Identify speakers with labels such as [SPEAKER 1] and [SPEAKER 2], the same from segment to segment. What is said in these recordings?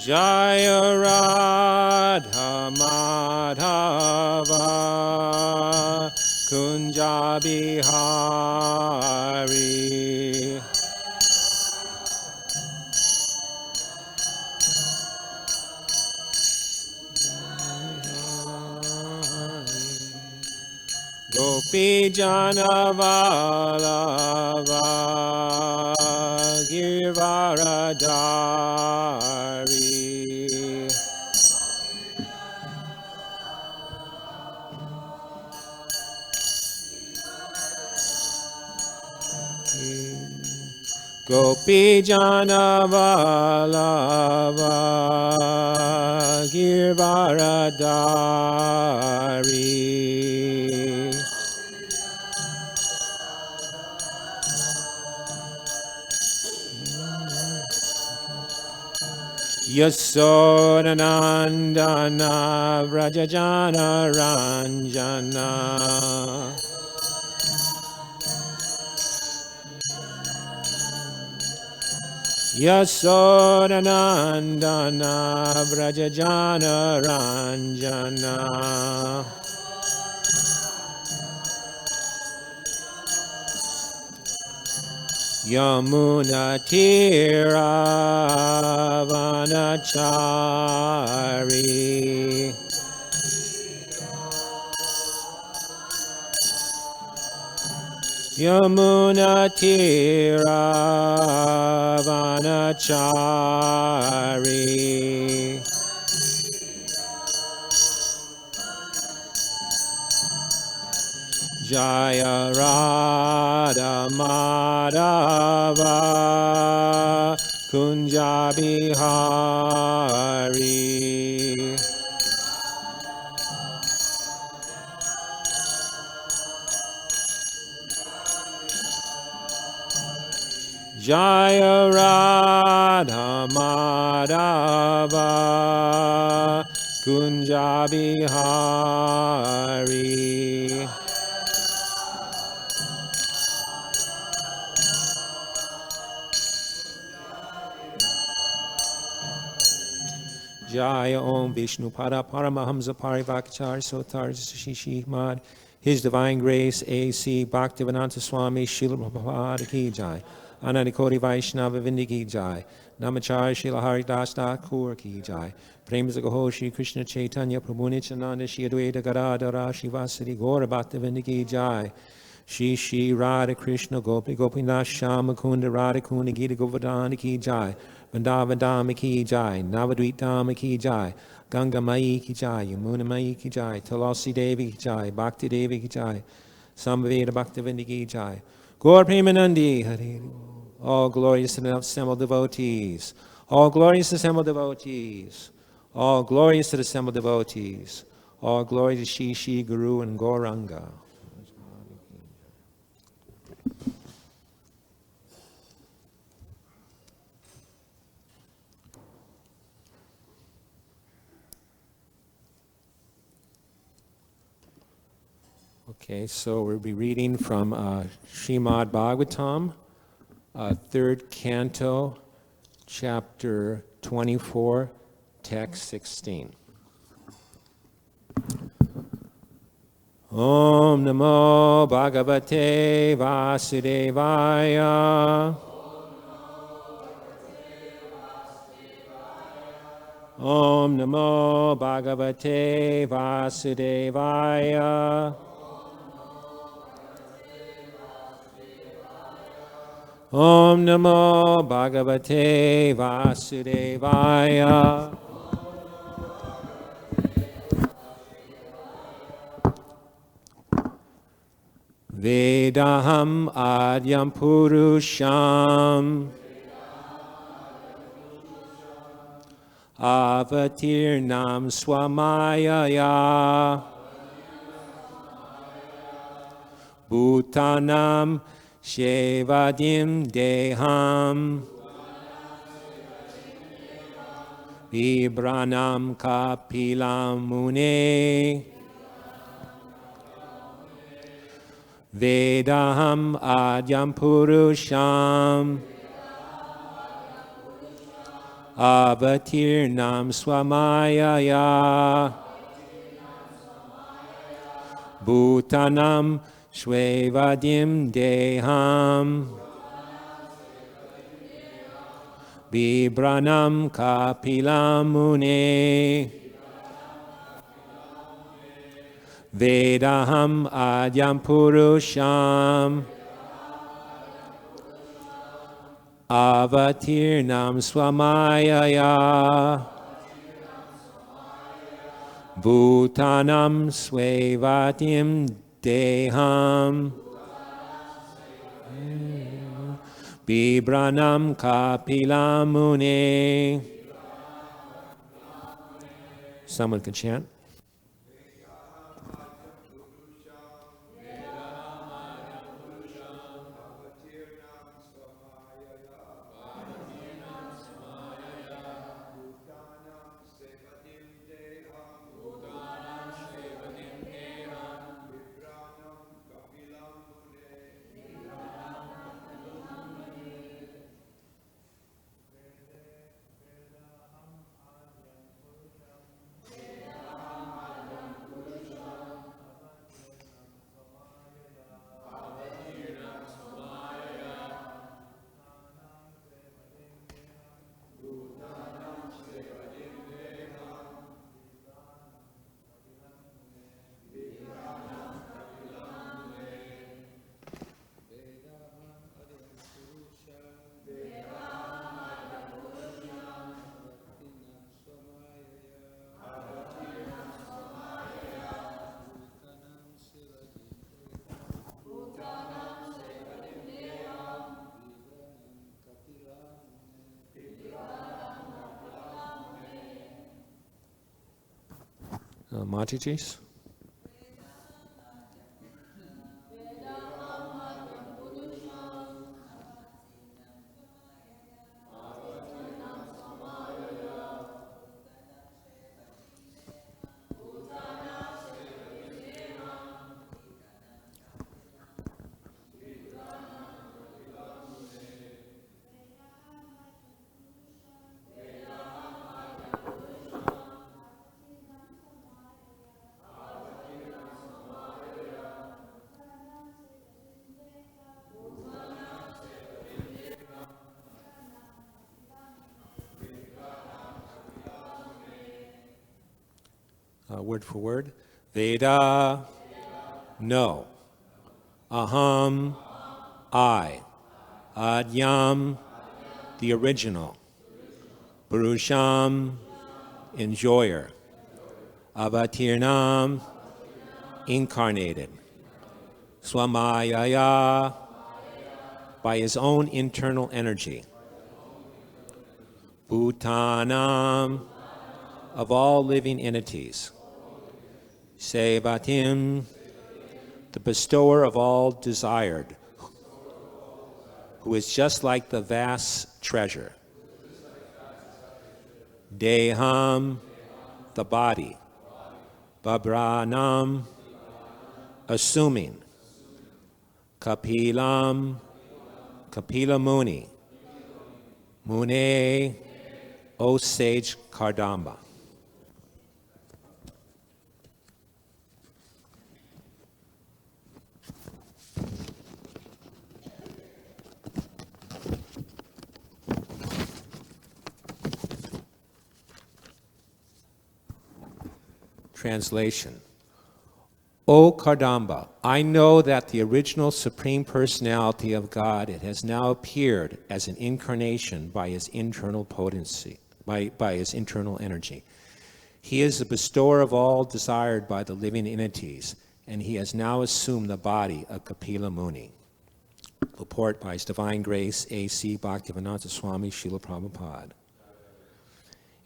[SPEAKER 1] Jaya Radha Madhava Kunja Bihari. Gopi Jana Vallabha Girvaradari. Gopi Jana Vallabha Girvaradari. Yasodhanandana Vrajajana Ranjana. Yasodhanandana Vrajajana Ranjana. Yamuna Tira Vanachari. Yamuna Tira Vanachari. Jaya Radha Madhava Kunja Bihari. Jaya Radha Madhava Kunja Bihari. Jaya Om Vishnu Pada Paramahamsa Parivakachar Sotar Shishimad. His Divine Grace A.C. Bhaktivedanta Swami Srila Prabhupada Ki Jai. Anandikoti Vaishnava Vindi Ki Jai. Namachar Srila Haridas Thakur Ki Jai. Prem Zagaho Shri Krishna Chaitanya Prabhu Nityananda Shri Advaita Gadadara Shivasari Gaura Bhaktivinoda Ki Jai. Shri Shri Radha Krishna Gopi Gopinath Shama Kunda Radha Kunda Gita Govardhana Ki Jai. Vrindavan Ki Jai, Navadvip Dham Ki Jai, Ganga Mai Ki Jai, Yamuna Mai Ki Jai, Tulasi Devi Ki Jai, Bhakti Devi Ki Jai, Samveda Bhaktivinoda Ki Jai, Gaur Premanandi Hari. All glorious and assembled devotees, all glorious assembled devotees, all glorious to the assembled devotees, all glory to Shri Shri Guru and Gauranga. Okay, so we'll be reading from Srimad Bhagavatam, third canto, chapter 24, text 16. Om Namo Bhagavate Vasudevaya. Om Namo Bhagavate Vasudevaya. Om Namo Bhagavate Vasudevaya. Vedaham Adyam Purusham Avatirnam Swamayaya Bhutanam Shevadim Deham Vibranam Kapilam Mune Vedaham Adyam Purusham Avatirnam Swamayaya Bhutanam Shvevadim Deham Vibranam Kapilam Mune Vedaham Adyam Purusham Avatirnam Swamayaya Bhutanam Svevatim Deham Bibranam Kapilam Mune. Someone can chant. Mataji's? Word for word. Veda, no. Aham, I. Adyam, the original. Purusham, enjoyer. Avatirnam, incarnated. Swamayaya, by his own internal energy. Bhutanam, of all living entities. Sevatim, the bestower of all desired, who is just like the vast treasure. Deham, the body. Babranam, assuming. Kapilam, Kapila Muni. Mune, O sage Kardama. Translation. O Kardamba, I know that the original Supreme Personality of God, it has now appeared as an incarnation by his internal potency, by his internal energy. He is the bestower of all desired by the living entities, and he has now assumed the body of Kapila Muni. Purport by His Divine Grace, A.C. Bhaktivedanta Swami Srila Prabhupada.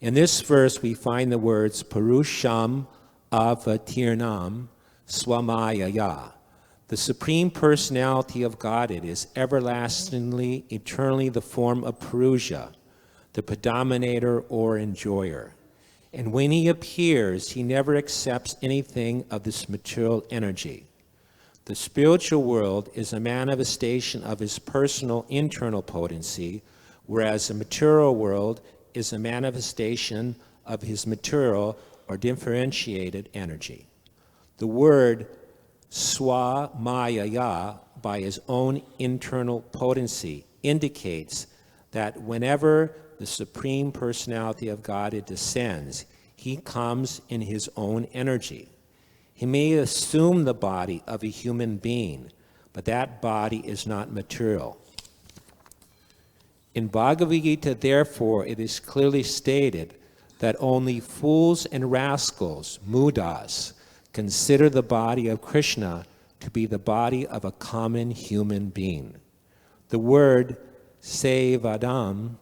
[SPEAKER 1] In this verse, we find the words Purusham Avatirnam Swamayaya. The Supreme Personality of Godhead is everlastingly, eternally the form of Purusha, the predominator or enjoyer. And when he appears, he never accepts anything of this material energy. The spiritual world is a manifestation of his personal internal potency, whereas the material world is a manifestation of his material or differentiated energy. The word swa-maya-ya, by his own internal potency, indicates that whenever the Supreme Personality of Godhead descends, he comes in his own energy. He may assume the body of a human being, but that body is not material. In Bhagavad Gita, therefore, it is clearly stated that only fools and rascals, mudas, consider the body of Krishna to be the body of a common human being. The word sevadim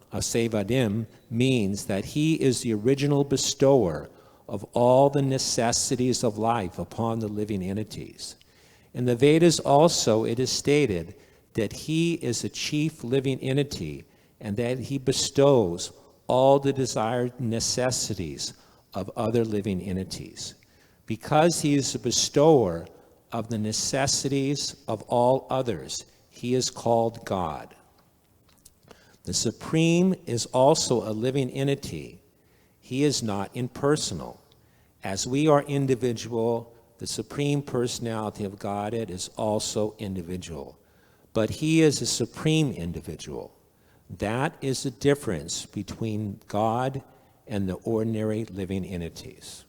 [SPEAKER 1] means that he is the original bestower of all the necessities of life upon the living entities. In the Vedas also it is stated that he is a chief living entity and that he bestows all the desired necessities of other living entities. Because he is the bestower of the necessities of all others, he is called God. The Supreme is also a living entity. He is not impersonal. As we are individual, the Supreme Personality of Godhead is also individual. But he is a supreme individual. That is the difference between God and the ordinary living entities.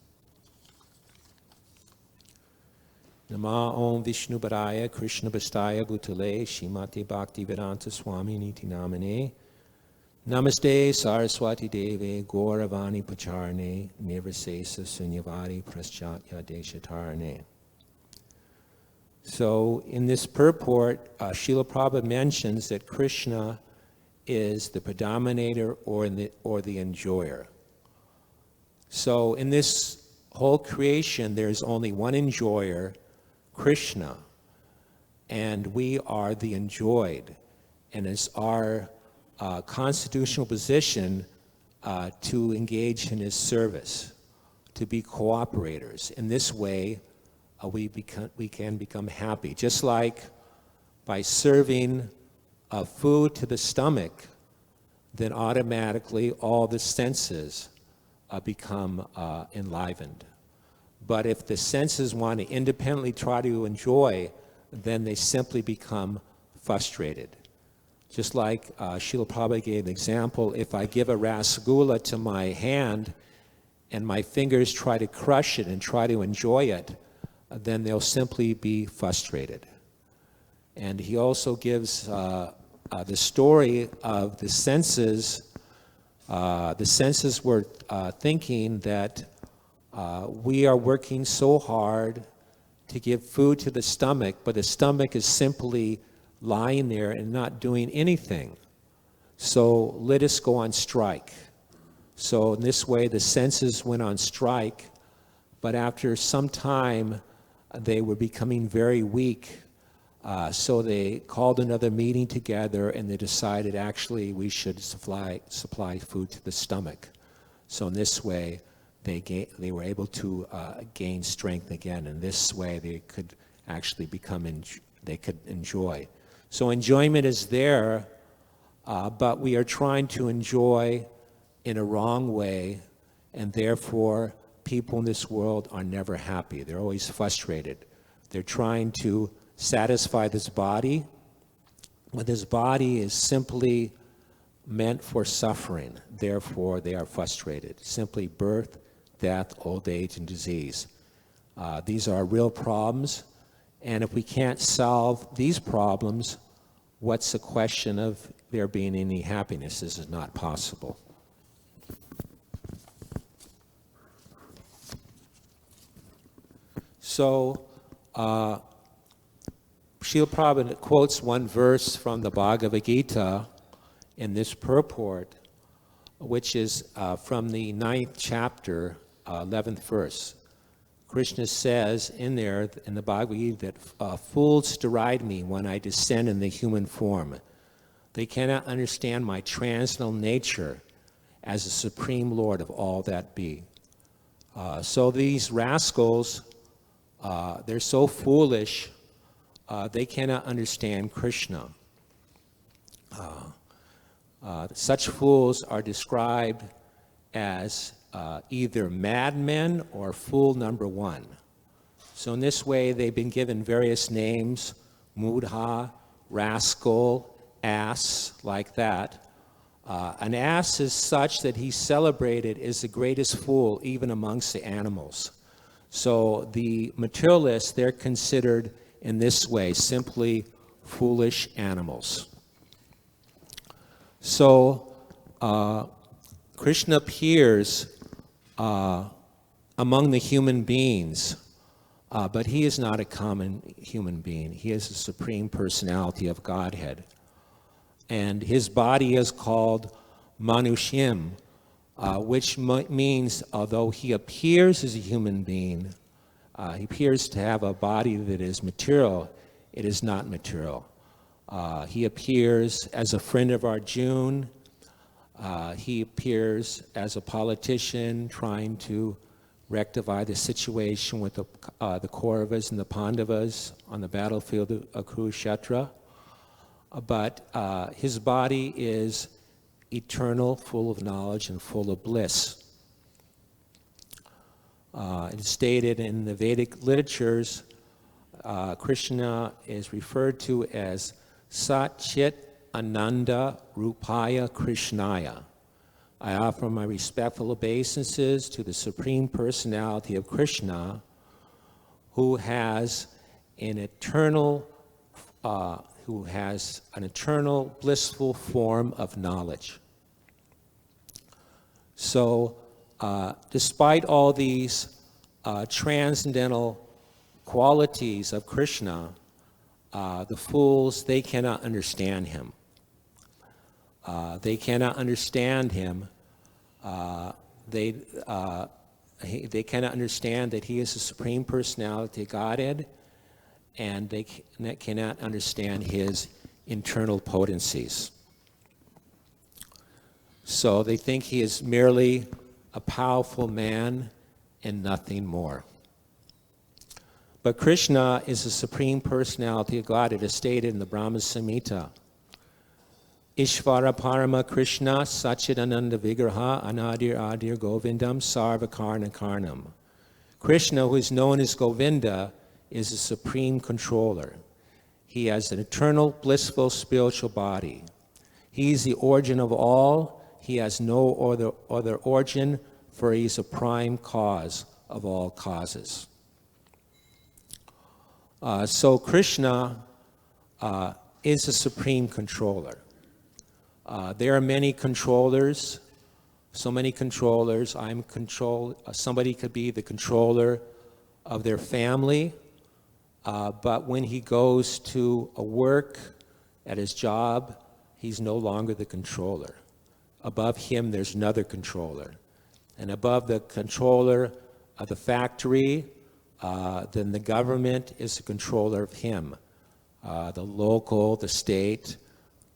[SPEAKER 1] Nama Om Vishnu Padaya Krishna Bastaya Bhutale Shrimati Bhaktivedanta Swami Niti Namane Namaste Saraswati Deve Gauravani Pacharne Nirvisesa Sunyavadi Praschatya Deshatarne. So in this purport, Srila Prabhupada mentions that Krishna is the predominator or the enjoyer. So in this whole creation, there's only one enjoyer, Krishna, and we are the enjoyed. And it's our constitutional position to engage in his service, to be cooperators. In this way, we can become happy. Just like by serving food to the stomach, then automatically all the senses become enlivened. But if the senses want to independently try to enjoy, then they simply become frustrated. Just like Srila Prabhupada gave an example, if I give a rasgulla to my hand and my fingers try to crush it and try to enjoy it, then they'll simply be frustrated. And he also gives the story of the senses. The senses were thinking that we are working so hard to give food to the stomach, but the stomach is simply lying there and not doing anything. So let us go on strike. So in this way, the senses went on strike, but after some time, they were becoming very weak. So they called another meeting together and they decided actually we should supply food to the stomach. So in this way, they were able to gain strength again. In this way, they could actually they could enjoy. So enjoyment is there, but we are trying to enjoy in a wrong way, and therefore people in this world are never happy. They're always frustrated. They're trying to satisfy this body, but this body is simply meant for suffering. Therefore, they are frustrated. Simply birth, death, old age, and disease. These are real problems, and if we can't solve these problems, what's the question of there being any happiness? This is not possible. So, Srila Prabhupada quotes one verse from the Bhagavad Gita in this purport, which is from the 9th chapter, 11th verse. Krishna says in there, in the Bhagavad Gita, that fools deride me when I descend in the human form. They cannot understand my transcendental nature as the Supreme Lord of all that be. So these rascals, they're so foolish, they cannot understand Krishna. Such fools are described as either madmen or fool number one. So in this way, they've been given various names: mudha, rascal, ass, like that. An ass is such that he's celebrated as the greatest fool even amongst the animals. So the materialists, they're considered in this way simply foolish animals. So Krishna appears among the human beings, but he is not a common human being. He is the Supreme Personality of Godhead. And his body is called Manushim, which means, although he appears as a human being, he appears to have a body that is material, it is not material. He appears as a friend of Arjuna. He appears as a politician trying to rectify the situation with the Kauravas and the Pandavas on the battlefield of Kurukshetra. But his body is eternal, full of knowledge and full of bliss. It is stated in the Vedic literatures, Krishna is referred to as Sat Chit Ananda Rupaya Krishnaya. I offer my respectful obeisances to the Supreme Personality of Krishna, who has an eternal blissful form of knowledge. So, despite all these transcendental qualities of Krishna, the fools, they cannot understand him. They cannot understand him. They cannot understand that he is the Supreme Personality of Godhead, and they cannot understand his internal potencies. So they think he is merely a powerful man and nothing more. But Krishna is the Supreme Personality of God. It is stated in the Brahma Samhita. Ishvara Parama Krishna Satchidananda Vigraha Anadir Adir Govindam Sarvakarna Karnam. Krishna, who is known as Govinda, is the supreme controller. He has an eternal, blissful, spiritual body. He is the origin of all. He has no other origin, for he is a prime cause of all causes. So Krishna is the supreme controller. There are many controllers, so many controllers. Somebody could be the controller of their family, but when he goes to a work at his job, he's no longer the controller. Above him, there's another controller. And above the controller of the factory, then the government is the controller of him. The local, the state,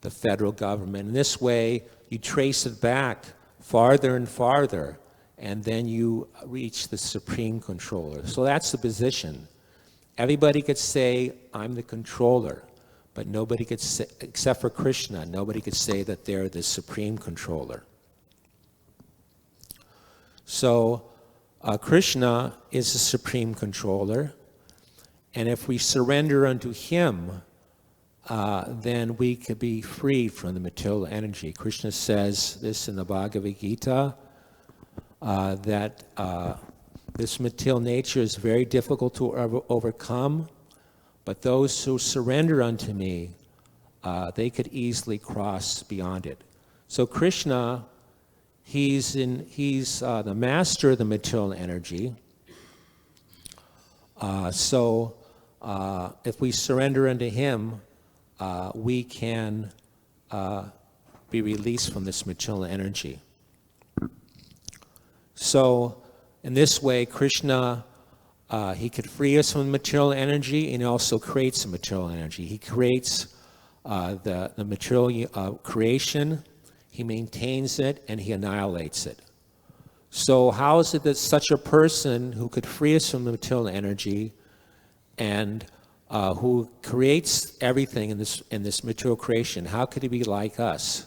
[SPEAKER 1] the federal government. In this way, you trace it back farther and farther, and then you reach the supreme controller. So that's the position. Everybody could say, I'm the controller, but nobody could say, except for Krishna, nobody could say that they're the supreme controller. So Krishna is the supreme controller, and if we surrender unto him, then we could be free from the material energy. Krishna says this in the Bhagavad Gita, that this material nature is very difficult to overcome, but those who surrender unto me, they could easily cross beyond it. So Krishna, he's the master of the material energy. So if we surrender unto him, we can be released from this material energy. So in this way, Krishna, he could free us from material energy, and he also creates the material energy. He creates the material creation, he maintains it, and he annihilates it. So how is it that such a person who could free us from the material energy and who creates everything in this material creation, how could he be like us?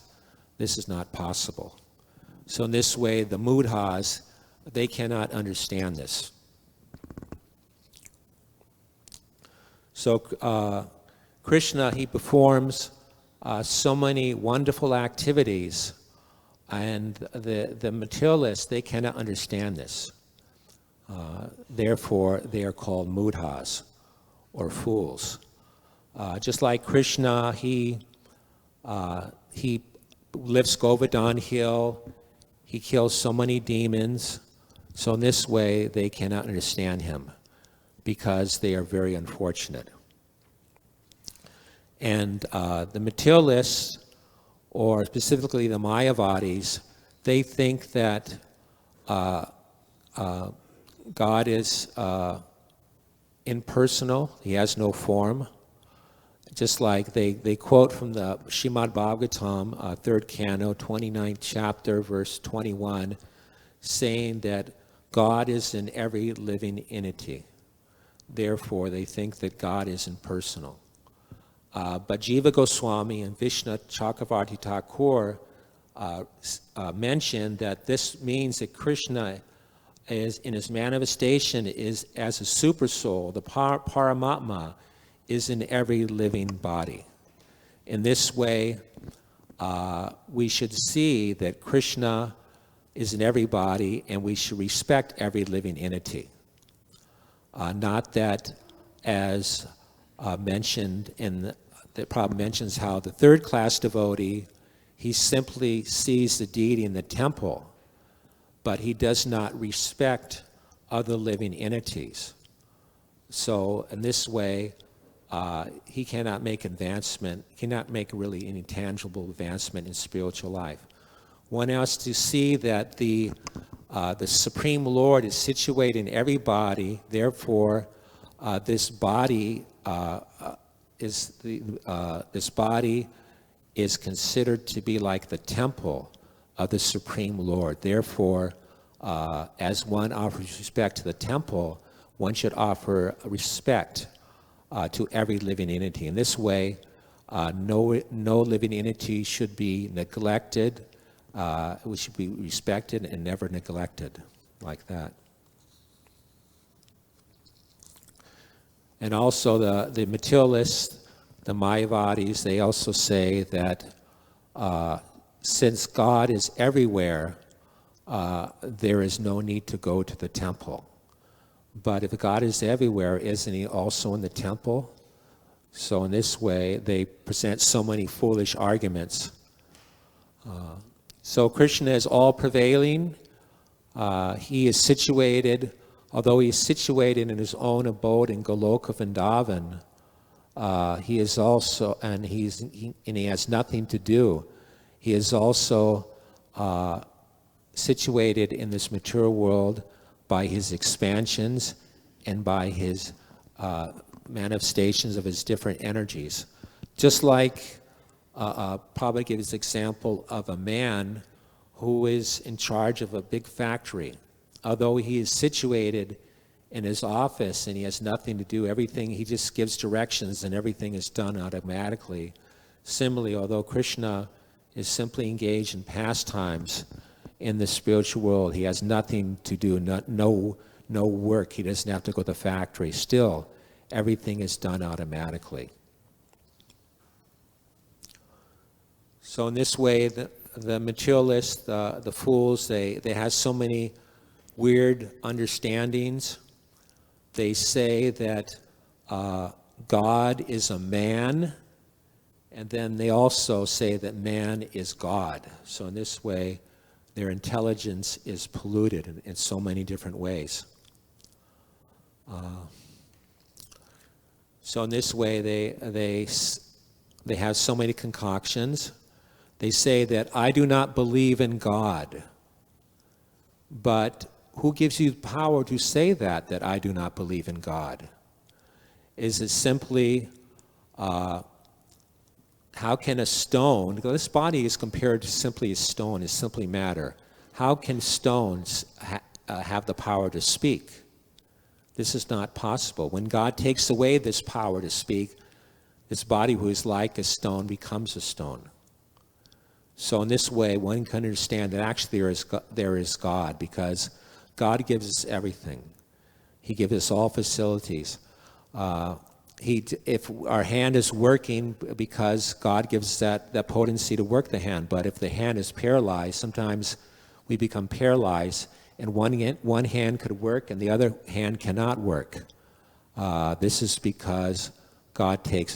[SPEAKER 1] This is not possible. So in this way, the mudhas, they cannot understand this. So Krishna, he performs so many wonderful activities, and the materialists, they cannot understand this. Therefore, they are called mudhas, or fools. Just like Krishna, he lifts Govardhan Hill, he kills so many demons. So in this way, they cannot understand him because they are very unfortunate. And the materialists, or specifically the Mayavadis, they think that God is impersonal, he has no form. Just like they quote from the Srimad Bhagavatam, 3rd canto, 29th chapter, verse 21, saying that God is in every living entity. Therefore, they think that God is impersonal. But Jiva Goswami and Vishnu Chakravarti Thakur mentioned that this means that Krishna is, in his manifestation, is as a super soul, the Paramatma, is in every living body. In this way, we should see that Krishna is in every body, and we should respect every living entity. Not that, as mentioned in the Prabhupada mentions how the third class devotee, he simply sees the deity in the temple, but he does not respect other living entities. So in this way, he cannot make advancement, cannot make really any tangible advancement in spiritual life. One has to see that the Supreme Lord is situated in every body. Therefore, this body is considered to be like the temple of the Supreme Lord. Therefore, as one offers respect to the temple, one should offer respect to every living entity. In this way, no living entity should be neglected. We should be respected and never neglected, like that. And also the materialists, the Mayavadis, they also say that since God is everywhere, there is no need to go to the temple. But if God is everywhere, isn't he also in the temple? So in this way, they present so many foolish arguments. So Krishna is all-prevailing. He is situated, although he is situated in his own abode in Goloka Vrindavan, he is also, and he has nothing to do. He is also situated in this material world by his expansions and by his manifestations of his different energies. Just like Prabhupada gives the example of a man who is in charge of a big factory. Although he is situated in his office and he has nothing to do, everything, he just gives directions and everything is done automatically. Similarly, although Krishna is simply engaged in pastimes in the spiritual world, he has nothing to do, no work, he doesn't have to go to the factory. Still, everything is done automatically. So in this way, the materialists, the fools, they have so many weird understandings. They say that God is a man, and then they also say that man is God. So in this way, their intelligence is polluted in so many different ways. So in this way, they have so many concoctions. They say that I do not believe in God. But who gives you power to say that I do not believe in God? Is it simply, how can a stone, this body is compared to simply a stone, is simply matter. How can stones have the power to speak? This is not possible. When God takes away this power to speak, this body who is like a stone becomes a stone. So in this way, one can understand that actually there is God, because God gives us everything. He gives us all facilities. If our hand is working, because God gives that potency to work the hand, but if the hand is paralyzed, sometimes we become paralyzed, and one hand could work and the other hand cannot work. This is because God takes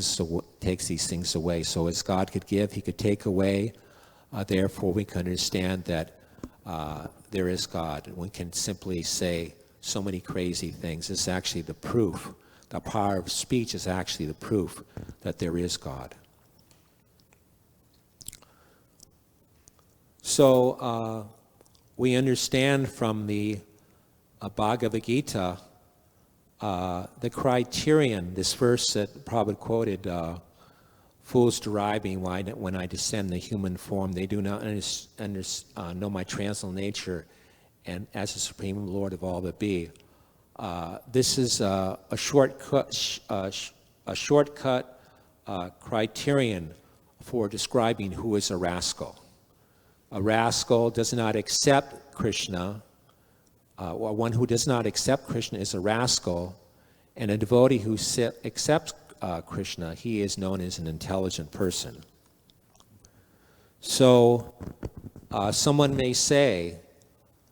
[SPEAKER 1] these things away. So as God could give, he could take away. Therefore, we can understand that there is God. One can simply say so many crazy things. It's actually the proof. The power of speech is actually the proof that there is God. So we understand from the Bhagavad Gita the criterion, this verse that Prabhupada quoted, fools deriving when I descend the human form, they do not know my transcendental nature and as the Supreme Lord of all that be. This is a shortcut criterion for describing who is a rascal. A rascal does not accept Krishna. One who does not accept Krishna is a rascal, and a devotee who accepts Krishna, he is known as an intelligent person. So someone may say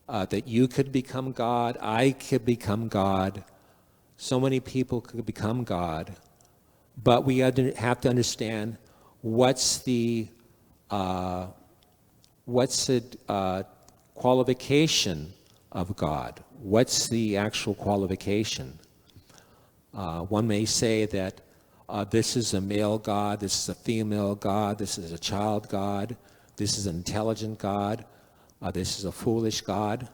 [SPEAKER 1] that you could become God, I could become God, so many people could become God, but we have to understand what's the qualification of God. What's the actual qualification? One may say that this is a male God, this is a female God, this is a child God, this is an intelligent God, this is a foolish God.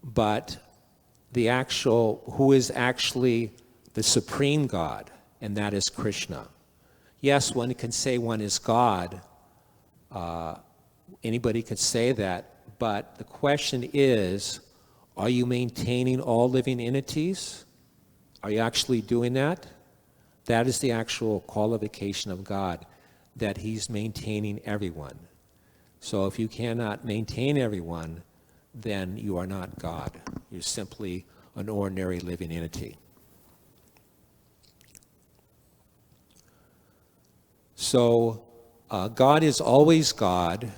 [SPEAKER 1] But who is actually the supreme God, and that is Krishna. Yes, one can say one is God. Anybody could say that, but the question is, are you maintaining all living entities? Are you actually doing that? That is the actual qualification of God, that he's maintaining everyone. So if you cannot maintain everyone, then you are not God. You're simply an ordinary living entity. So God is always God.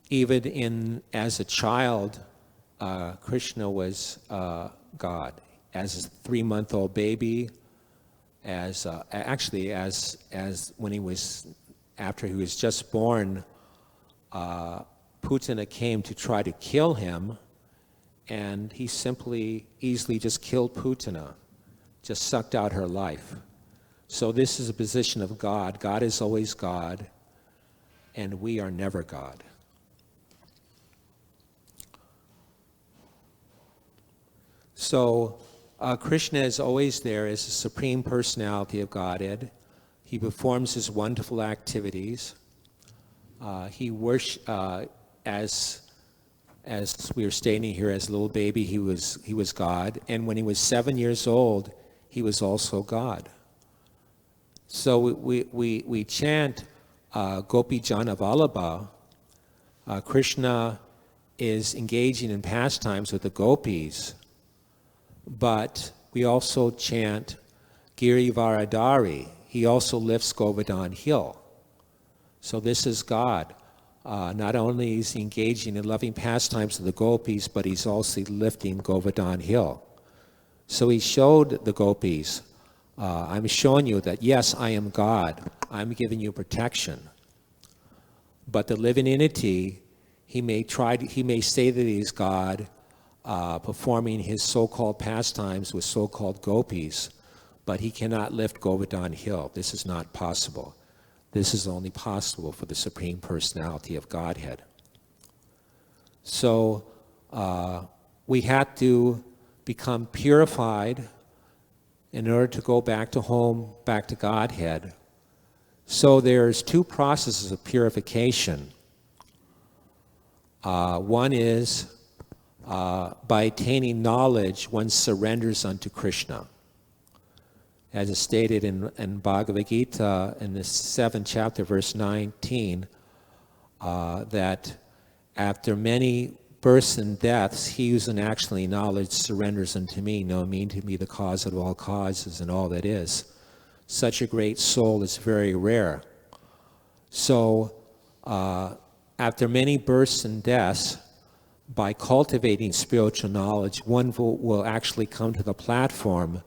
[SPEAKER 1] Even as a child, Krishna was God. As a 3-month-old baby, after he was just born, Putana came to try to kill him, and he easily just killed Putana, just sucked out her life. So this is a position of God. God is always God, and we are never God. So Krishna is always there as the Supreme Personality of Godhead. He performs his wonderful activities. He worships, as we were stating here, as a little baby, he was God, and when he was 7 years old, he was also God. So we chant Gopi Jana Vallabha. Krishna is engaging in pastimes with the gopis, but we also chant Giri Varadari. He also lifts Govardhan Hill. So this is God. Not only is he engaging in loving pastimes with the gopis, but he's also lifting Govardhan Hill. So he showed the gopis, I'm showing you that, yes, I am God. I'm giving you protection. But the living entity, he may say that he's God, performing his so-called pastimes with so-called gopis, but he cannot lift Govardhan Hill. This is not possible. This is only possible for the Supreme Personality of Godhead. So we have to become purified in order to go back to home, back to Godhead. So there's 2 processes of purification. One is by attaining knowledge, one surrenders unto Krishna. as is stated in Bhagavad Gita in the 7th chapter, verse 19, that after many births and deaths, he who's in actually knowledge surrenders unto me, knowing me to be the cause of all causes and all that is. Such a great soul is very rare. So, after many births and deaths, by cultivating spiritual knowledge, one will actually come to the platform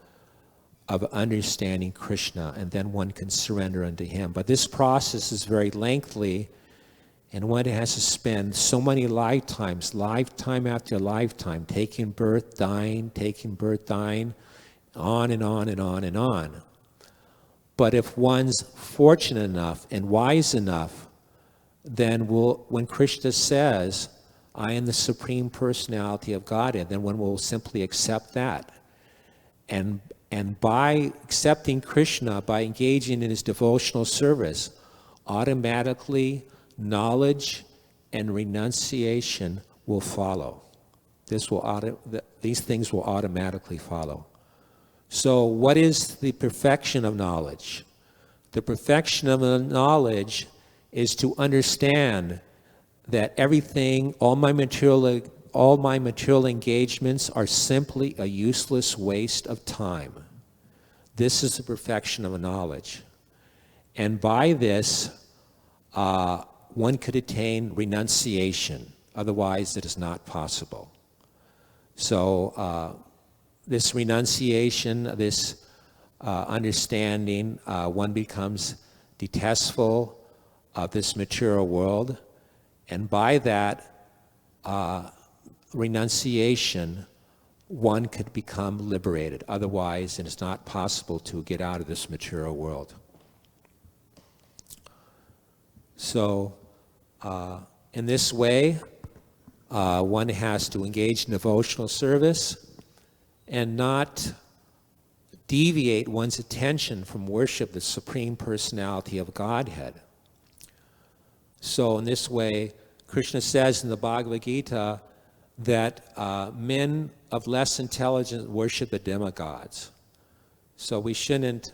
[SPEAKER 1] of understanding Krishna, and then one can surrender unto him. But this process is very lengthy, and one has to spend so many lifetimes, lifetime after lifetime, taking birth, dying, on and on and on and on. But if one's fortunate enough and wise enough, then when Krishna says, I am the Supreme Personality of Godhead, then one will simply accept that. And by accepting Krishna, by engaging in his devotional service, automatically knowledge and renunciation will follow. These things will automatically follow. So what is the perfection of knowledge? The perfection of knowledge is to understand that everything, all my material engagements are simply a useless waste of time. This is the perfection of knowledge. And by this, one could attain renunciation. Otherwise, it is not possible. So this renunciation, this understanding, one becomes detestful of this material world. And by that renunciation, one could become liberated. Otherwise, it is not possible to get out of this material world. So, in this way, one has to engage in devotional service and not deviate one's attention from worship of the Supreme Personality of Godhead. So in this way, Krishna says in the Bhagavad Gita that men of less intelligence worship the demigods. So we shouldn't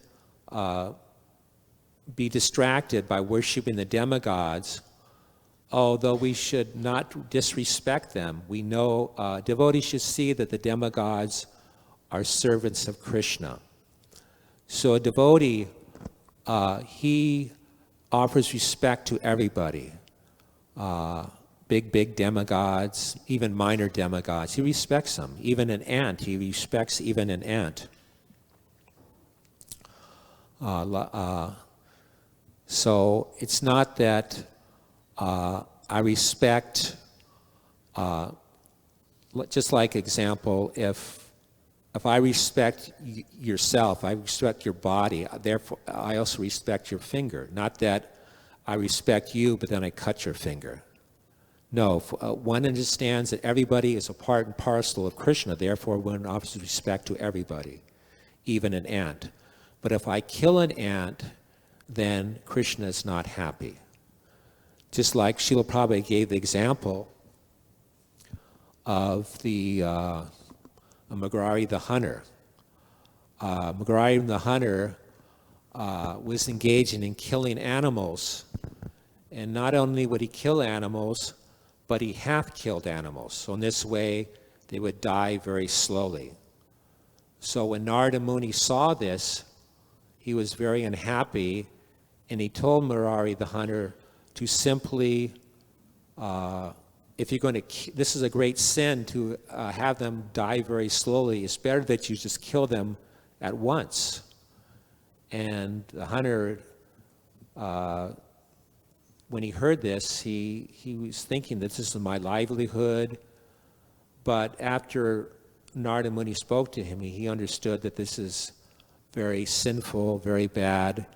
[SPEAKER 1] be distracted by worshiping the demigods, although we should not disrespect them. We know devotees should see that the demigods are servants of Krishna. So a devotee, he offers respect to everybody. Big demigods, even minor demigods, he respects them. Even an ant, he respects even an ant. So it's not that I respect, just like example, if I respect yourself, I respect your body, therefore I also respect your finger. Not that I respect you, but then I cut your finger. No, one understands that everybody is a part and parcel of Krishna, therefore one offers respect to everybody, even an ant. But if I kill an ant, then Krishna is not happy. Just like Srila Prabhupada gave the example of the Magrari the hunter. Magrari the hunter was engaging in killing animals. And not only would he kill animals, but he half-killed animals. So in this way, they would die very slowly. So when Narada Muni saw this, he was very unhappy, and he told Murari the hunter to simply, if you're going to, this is a great sin to have them die very slowly. It's better that you just kill them at once. And the hunter, when he heard this, he was thinking that this is my livelihood. But after Narada Muni spoke to him, he understood that this is very sinful, very bad,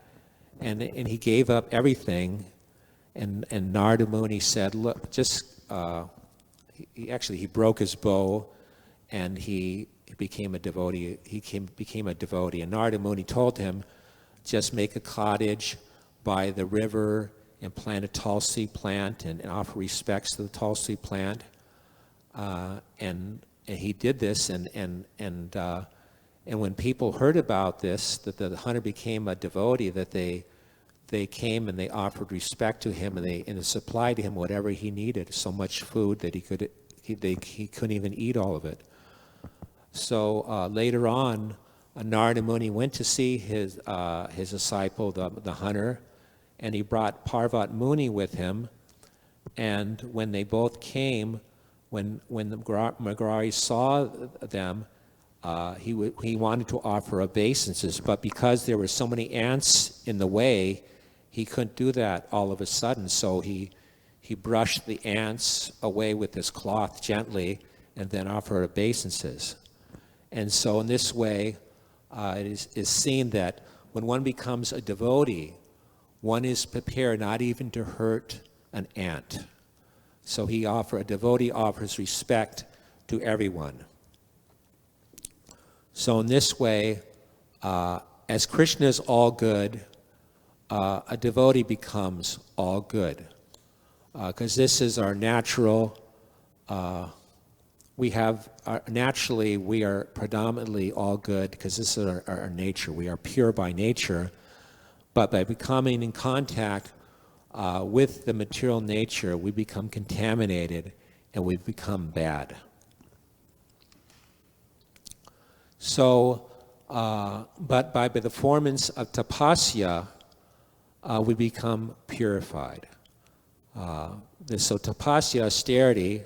[SPEAKER 1] and he gave up everything. And Narada Muni said, "Look, just." He broke his bow, and he became a devotee. Became a devotee. And Narada Muni told him, "Just make a cottage by the river and plant a tulsi plant and offer respects to the tulsi plant." And he did this, and And when people heard about this, that the hunter became a devotee, that they came and they offered respect to him, and they supplied him whatever he needed, so much food that he couldn't even eat all of it. So later on, Narada Muni went to see his disciple, the hunter, and he brought Parvat Muni with him. And when they both came, when the Mrigari saw them, he wanted to offer obeisances, but because there were so many ants in the way, he couldn't do that all of a sudden. So he brushed the ants away with his cloth gently and then offered obeisances. And so in this way, it is seen that when one becomes a devotee, one is prepared not even to hurt an ant. So a devotee offers respect to everyone. So in this way, as Krishna is all good, a devotee becomes all good. Because this is our natural, naturally we are predominantly all good because this is our nature. We are pure by nature, but by becoming in contact with the material nature, we become contaminated and we become bad. So, but by the performance of tapasya, we become purified. So tapasya, austerity,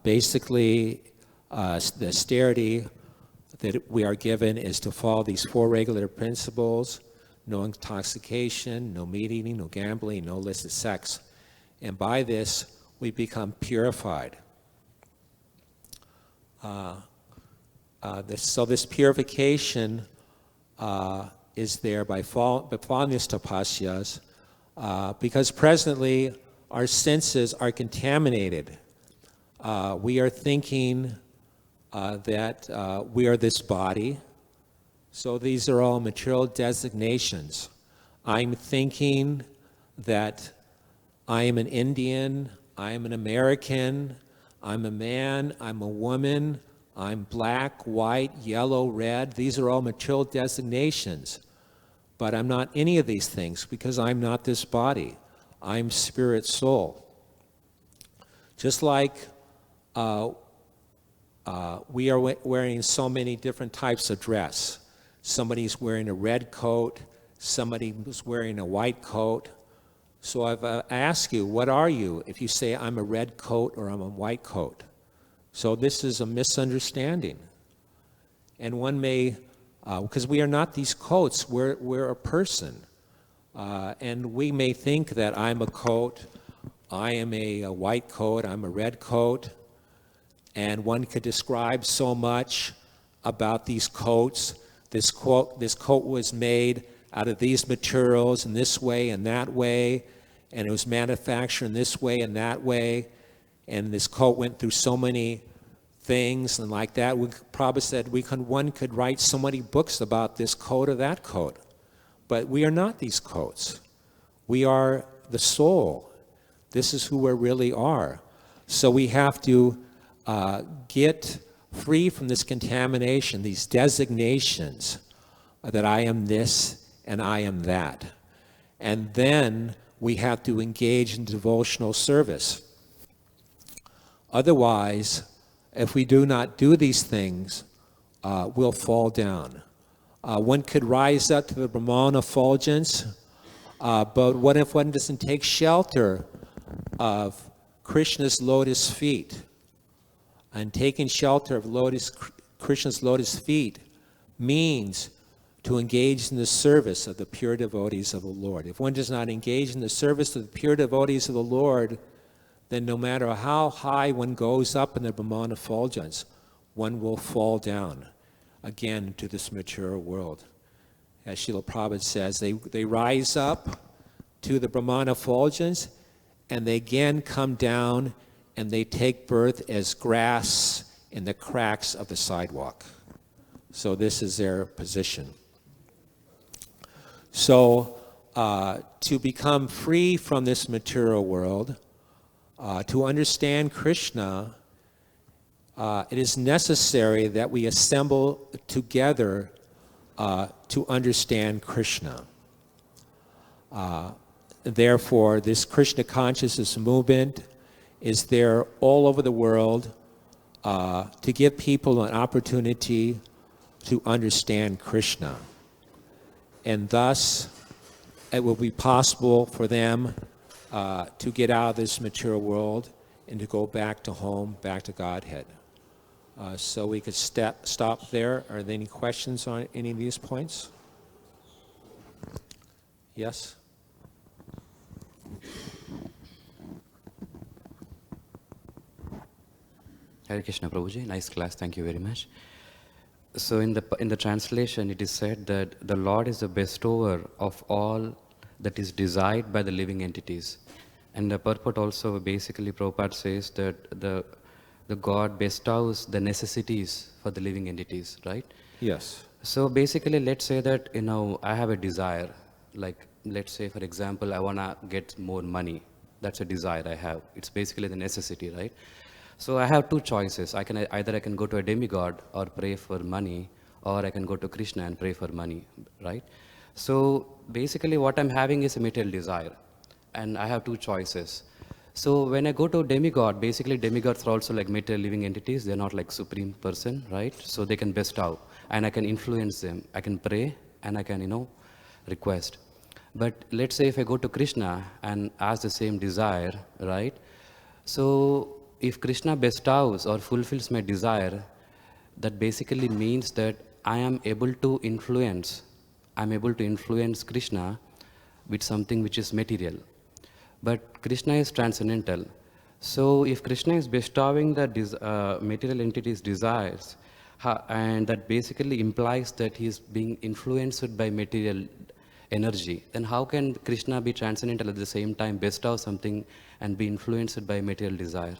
[SPEAKER 1] basically the austerity that we are given is to follow these 4 regular principles: no intoxication, no meat eating, no gambling, no illicit sex. And by this, we become purified. So this purification is there by following these tapasyas, because presently our senses are contaminated. We are thinking that we are this body. So these are all material designations. I'm thinking that I am an Indian, I am an American, I'm a man, I'm a woman, I'm black, white, yellow, red. These are all material designations. But I'm not any of these things because I'm not this body. I'm spirit soul. Just like we are wearing so many different types of dress. Somebody's wearing a red coat, somebody was wearing a white coat. So I've asked you, what are you? If you say I'm a red coat or I'm a white coat. So this is a misunderstanding. And one may, because we are not these coats, we're a person. And we may think that I'm a coat, I am a white coat, I'm a red coat. And one could describe so much about these coats. This coat was made out of these materials in this way and that way, and it was manufactured in this way and that way, and this coat went through so many things and like that. We probably said one could write so many books about this coat or that coat, but we are not these coats. We are the soul. This is who we really are. So we have to get free from this contamination, these designations that I am this and I am that. And then we have to engage in devotional service. Otherwise, if we do not do these things, we'll fall down. One could rise up to the Brahmana effulgence, but what if one doesn't take shelter of Krishna's lotus feet? And taking shelter of Krishna's lotus feet means to engage in the service of the pure devotees of the Lord. If one does not engage in the service of the pure devotees of the Lord, then no matter how high one goes up in the Brahmana effulgence, one will fall down again into this material world. As Srila Prabhupada says, they rise up to the Brahmana effulgence and they again come down and they take birth as grass in the cracks of the sidewalk. So this is their position. So to become free from this material world, to understand Krishna, it is necessary that we assemble together to understand Krishna. Therefore, this Krishna consciousness movement is there all over the world to give people an opportunity to understand Krishna. And thus, it will be possible for them to get out of this material world and to go back to home, back to Godhead. So we could stop there. Are there any questions on any of these points? Yes?
[SPEAKER 2] Hare Krishna Prabhuji, nice class, thank you very much. So in the translation it is said that the Lord is the bestower of all that is desired by the living entities. And the purport also basically Prabhupada says that the God bestows the necessities for the living entities, right?
[SPEAKER 1] Yes.
[SPEAKER 2] So basically let's say that, I have a desire, like let's say for example I want to get more money. That's a desire I have. It's basically the necessity, right? So I have two choices. Either I can go to a demigod or pray for money, or I can go to Krishna and pray for money, right? So basically what I'm having is a material desire, and I have two choices. So when I go to demigod, basically demigods are also like material living entities. They're not like supreme person, right? So they can bestow, and I can influence them. I can pray, and I can, request. But let's say if I go to Krishna and ask the same desire, right? So if Krishna bestows or fulfills my desire, that basically means that I am able to influence Krishna with something which is material. But Krishna is transcendental. So if Krishna is bestowing the material entities' desires, and that basically implies that he is being influenced by material energy, then how can Krishna be transcendental at the same time bestow something and be influenced by material desire?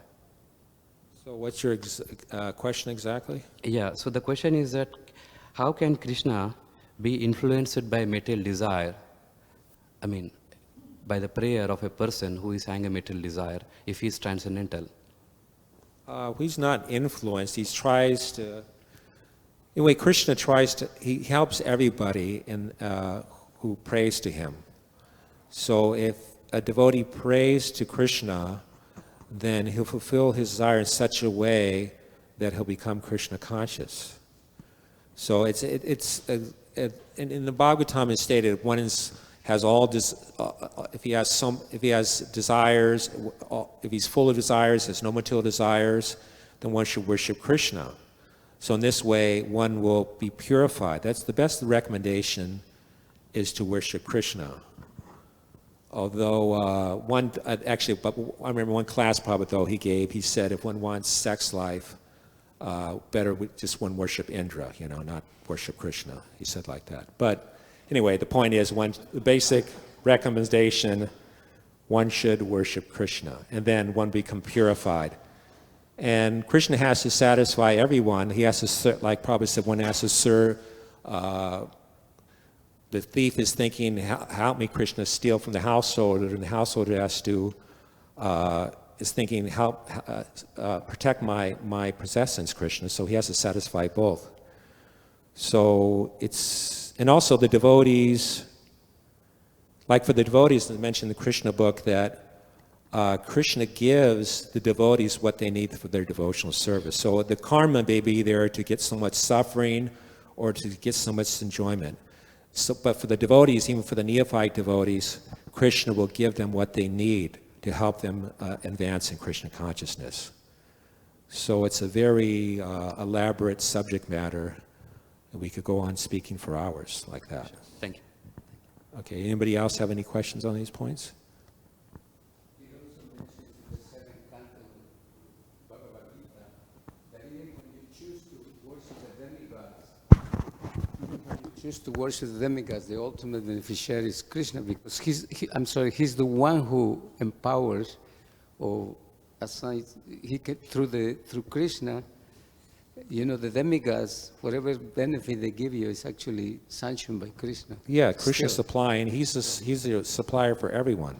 [SPEAKER 1] So what's your question exactly?
[SPEAKER 2] Yeah, so the question is that how can Krishna be influenced by material desire, by the prayer of a person who is having a material desire, if he is transcendental?
[SPEAKER 1] He's not influenced. He tries to, in a way, Krishna he helps everybody who prays to him. So if a devotee prays to Krishna, then he'll fulfill his desire in such a way that he'll become Krishna conscious. So in the Bhagavatam it's stated if he has desires, if he's full of desires, has no material desires, then one should worship Krishna. So in this way, one will be purified. That's the best recommendation, is to worship Krishna. Although I remember one class Prabhupada though he said if one wants sex life, better just one worship Indra, not worship Krishna. He said like that. But anyway, the point is, the basic recommendation, one should worship Krishna, and then one become purified. And Krishna has to satisfy everyone. He has to, like Prabhupada said, one has to serve. The thief is thinking, help me, Krishna, steal from the householder, and the householder is thinking, help protect my possessions, Krishna. So he has to satisfy both. So and also the devotees, like for the devotees, I mentioned in the Krishna book that Krishna gives the devotees what they need for their devotional service. So the karma may be there to get so much suffering or to get so much enjoyment. But for the devotees, even for the neophyte devotees, Krishna will give them what they need to help them advance in Krishna consciousness. So it's a very elaborate subject matter. We could go on speaking for hours like that.
[SPEAKER 2] Thank you.
[SPEAKER 1] Okay, anybody else have any questions on these points?
[SPEAKER 3] He also mentions in the second canto of Bhagavad Gita that even when you choose to worship the demigods, the ultimate beneficiary is Krishna, because he's the one who empowers or assigns, through Krishna, the demigods, whatever benefit they give you is actually sanctioned by Krishna.
[SPEAKER 1] Yeah, Krishna supplying, he's a supplier for everyone.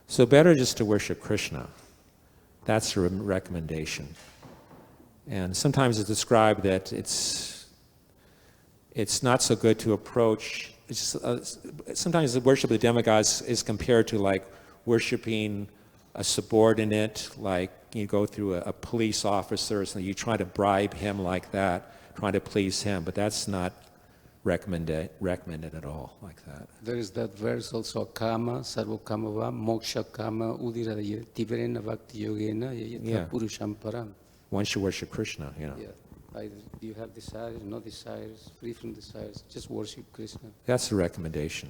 [SPEAKER 1] So better just to worship Krishna. That's the recommendation. And sometimes it's described that it's not so good to approach. It's just, sometimes the worship of the demigods is compared to like worshiping a subordinate, like you go through a police officer, so you try to bribe him like that, trying to please him, but that's not recommended at all like that.
[SPEAKER 3] There is that verse also, Kama, Sarva Kamava, Moksha Kama, Udiraya, Tivarena Bhakti Yogena,
[SPEAKER 1] Yeah.
[SPEAKER 3] Purusham Param.
[SPEAKER 1] Once you worship Krishna, you know.
[SPEAKER 3] Yeah. Either you have desires, no desires, free from desires, just worship Krishna.
[SPEAKER 1] That's the recommendation,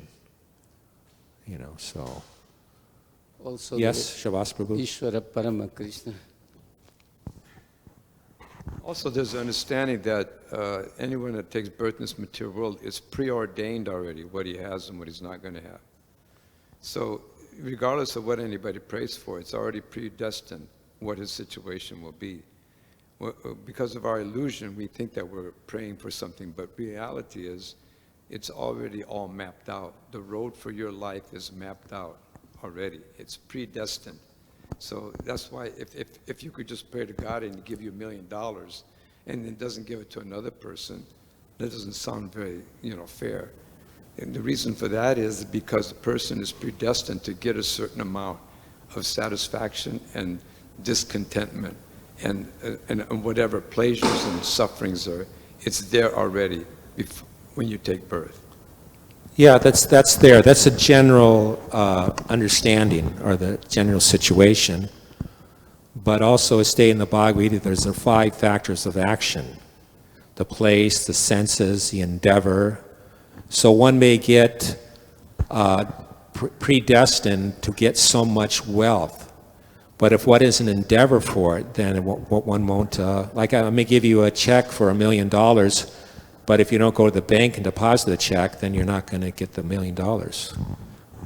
[SPEAKER 1] you know, so.
[SPEAKER 3] Also,
[SPEAKER 1] Yes, Shavas
[SPEAKER 3] the
[SPEAKER 1] Prabhu?
[SPEAKER 3] Ishvara Parama Krishna.
[SPEAKER 4] Also, there's an understanding that anyone that takes birth in this material world is preordained already, what he has and what he's not going to have. So, regardless of what anybody prays for, it's already predestined what his situation will be. Because of our illusion, we think that we're praying for something, but reality is it's already all mapped out. The road for your life is mapped out already. It's predestined. So that's why if you could just pray to God and give you $1 million and then doesn't give it to another person, that doesn't sound very, fair. And the reason for that is because the person is predestined to get a certain amount of satisfaction and discontentment and whatever pleasures and sufferings are, it's there already when you take birth.
[SPEAKER 1] Yeah, that's there. That's a general understanding or the general situation. But also, as stated in the Bhagavad Gita, there's the 5 factors of action: the place, the senses, the endeavor. So one may get predestined to get so much wealth, but if what is an endeavor for it, then one won't. Like I may give you a check for $1 million. But if you don't go to the bank and deposit the check, then you're not going to get the $1 million.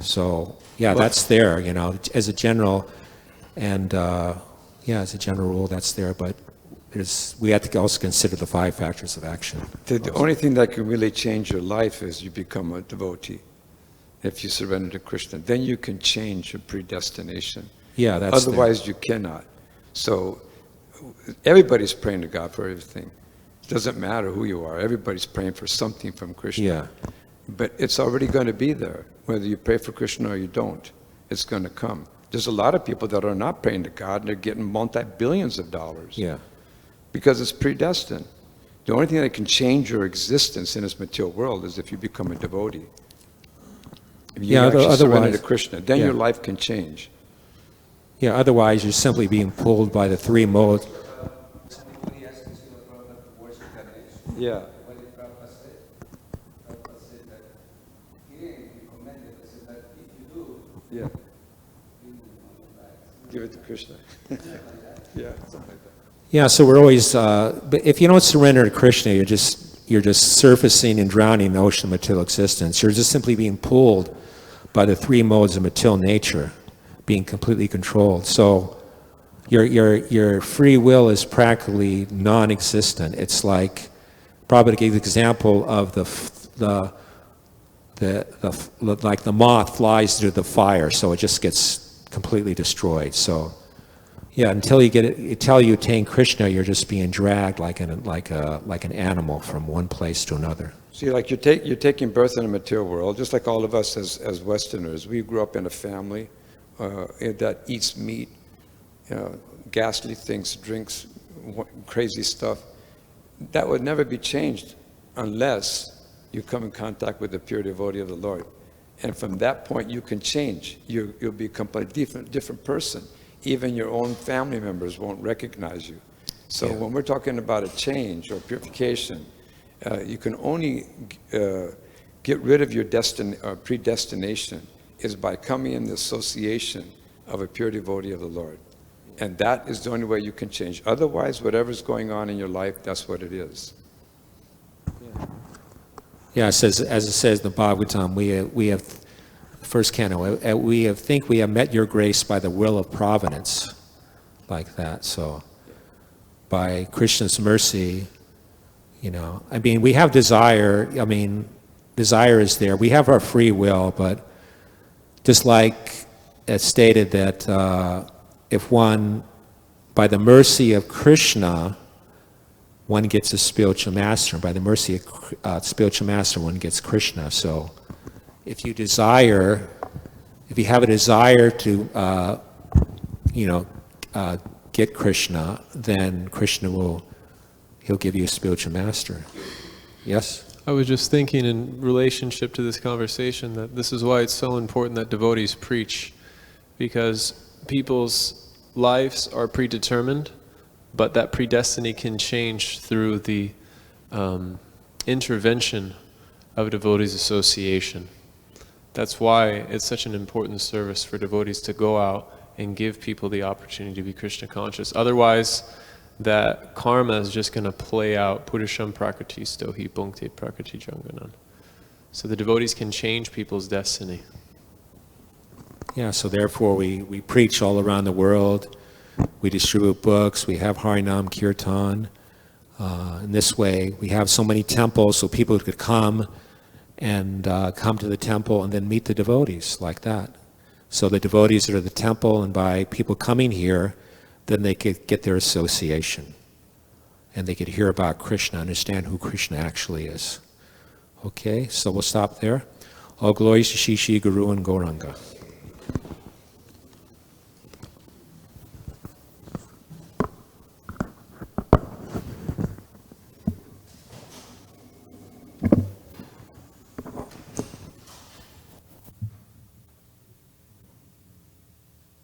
[SPEAKER 1] So, yeah, that's there, as a general, and as a general rule, that's there. But we have to also consider the 5 factors of action.
[SPEAKER 4] The only thing that can really change your life is you become a devotee. If you surrender to Krishna, then you can change your predestination.
[SPEAKER 1] Yeah, that's
[SPEAKER 4] Otherwise,
[SPEAKER 1] there.
[SPEAKER 4] you cannot. So, everybody's praying to God for everything. It doesn't matter who you are. Everybody's praying for something from Krishna.
[SPEAKER 1] Yeah.
[SPEAKER 4] But it's already going to be there. Whether you pray for Krishna or you don't, it's going to come. There's a lot of people that are not praying to God and they're getting multi-billions of dollars.
[SPEAKER 1] Yeah.
[SPEAKER 4] Because it's predestined. The only thing that can change your existence in this material world is if you become a devotee. If you actually surrender to Krishna, then your life can change.
[SPEAKER 1] Yeah, otherwise you're simply being pulled by the 3 modes.
[SPEAKER 4] Yeah. Yeah. Give it to Krishna. Yeah, something like that.
[SPEAKER 1] Yeah, so we're always, but if you don't surrender to Krishna, you're just surfacing and drowning in the ocean of material existence. You're just simply being pulled by the 3 modes of material nature, being completely controlled. So your free will is practically non-existent. It's like, probably to give the example of like the moth flies through the fire, so it just gets completely destroyed. So, yeah, until you attain Krishna, you're just being dragged like an animal from one place to another.
[SPEAKER 4] See, like you're taking birth in a material world, just like all of us as Westerners. We grew up in a family that eats meat, ghastly things, drinks crazy stuff. That would never be changed unless you come in contact with the pure devotee of the Lord. And from that point, you can change. You'll become a different person. Even your own family members won't recognize you. So when we're talking about a change or purification, you can only get rid of your predestination is by coming in the association of a pure devotee of the Lord. And that is the only way you can change. Otherwise, whatever's going on in your life, that's what it is.
[SPEAKER 1] Yeah, it says, as it says in the Bhagavatam, we have first canto, we think we have met your grace by the will of providence, like that. So, by Krishna's mercy, we have desire. Desire is there. We have our free will, but just like it's stated that if one, by the mercy of Krishna, one gets a spiritual master, and by the mercy of spiritual master, one gets Krishna. So if you have a desire to, get Krishna, then Krishna he'll give you a spiritual master. Yes?
[SPEAKER 5] I was just thinking in relationship to this conversation that this is why it's so important that devotees preach, because people's lives are predetermined, but that predestiny can change through the intervention of a devotee's association. That's why it's such an important service for devotees to go out and give people the opportunity to be Krishna conscious. Otherwise, that karma is just going to play out. Purusham prakritisto hi bhunkte prakriti janganan. So the devotees can change people's destiny.
[SPEAKER 1] Yeah, so therefore we preach all around the world. We distribute books. We have Harinam Kirtan. In this way, we have so many temples so people could come and come to the temple and then meet the devotees like that. So the devotees are the temple, and by people coming here, then they could get their association. And they could hear about Krishna, understand who Krishna actually is. Okay, so we'll stop there. All glories to Shri Shri Guru and Gauranga.